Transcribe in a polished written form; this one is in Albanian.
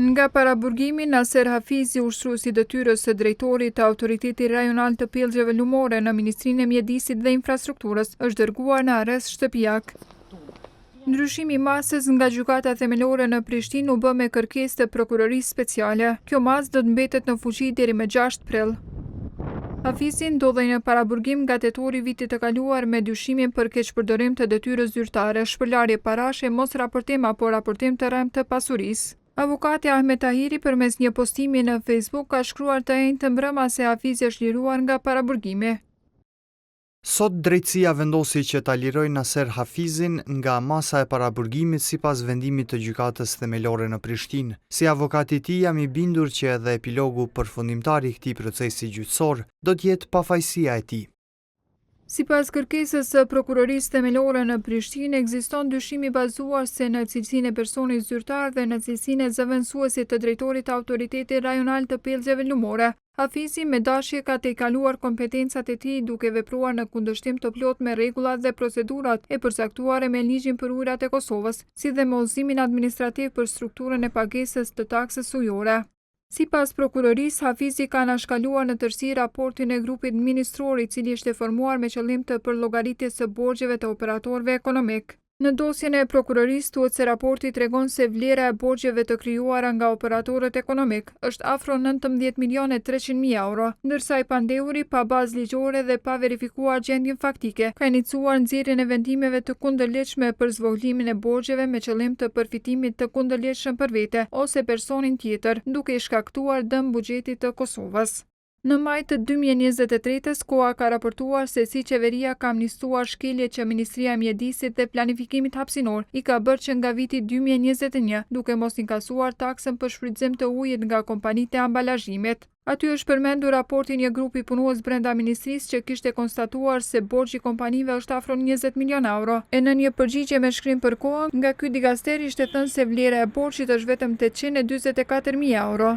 Nga paraburgimi, Naser Hafizi, ushtruesi i detyrës së drejtorit të Autoritetit Rajonal të Pellgjeve Lumore në Ministrinë e Mjedisit dhe Infrastrukturës, është dërguar në arrest shtëpiak. Ndryshimi i masës nga gjykata themelore në Prishtinë u bë me kërkesë të prokurorisë speciale. Kjo masë do të mbetet në fuqi deri më 6 prill. Hafizi ndodhej në paraburgim nga tetori vitit të kaluar me dyshimin për keqpërdorim të detyrës zyrtare, shpërlarje parash e mos raportim apo raportim të rrem të pasurisë. Avokati Ahmet Tahiri përmes një postimi në Facebook ka shkruar të njëjtën mbrëma se Hafizi është liruar nga paraburgimi. Sot drejtësia vendosi që ta liroj Naser Hafizin nga masa e paraburgimit sipas vendimit të gjykatës themelore në Prishtinë. Si avokati i tij jam i bindur që edhe epilogu përfundimtar i këtij procesi gjyqësor do të jetë pafajësia e tij. Sipas kërkesës së prokurorisë themelore në Prishtinë, ekziston dyshim i bazuar se në cilësinë e personit zyrtar dhe në cilësinë e zëvendësuesit të drejtorit të Autoritetit Rajonal të Pellgjeve Lumore, Hafizi me dashje ka tejkaluar kompetencat e tij duke vepruar në kundërshtim të plotë me rregullat dhe procedurat e përcaktuara me ligjin për ujërat e Kosovës, si dhe me udhëzimin administrativ për strukturën e pagesës të taksës ujore. Sipas prokurorisë, Hafizi ka anashkaluar në tërësi raportin e grupit ministror i cili ishte formuar me qëllim të përllogaritjes së borxheve të operatorëve ekonomik. Në dosjen e prokurorisë thuhet se raporti tregon se vlera e borxheve të krijuara nga operatorët ekonomik është afro 19.300.000 euro, ndërsa i pandehuri pa bazë ligjore dhe pa verifikuar gjendjen faktike, ka iniciuar nxjerrjen e vendimeve të kundërligjshme për zvogëlimin e borxheve me qëllim të përfitimit të kundërligjshëm për vete ose personin tjetër, duke i shkaktuar dëm buxhetit të Kosovës. Në maj të 2023-s, KOA ka raportuar se si qeveria ka amnistuar shkelje që Ministria e Mjedisit dhe Planifikimit Hapësinor i ka bërë që nga viti 2021, duke mos inkasuar taksën për shfrytëzim të ujit nga kompanitë e ambalazhimit. Aty është përmendur raporti një grupi punues brenda ministrisë që kishte konstatuar se borxhi i kompanive është afro 20 milion euro. E në një përgjigje me shkrim për KOA, nga ky dikaster ishte thënë se vlera e borxhit është vetëm 844.000 euro.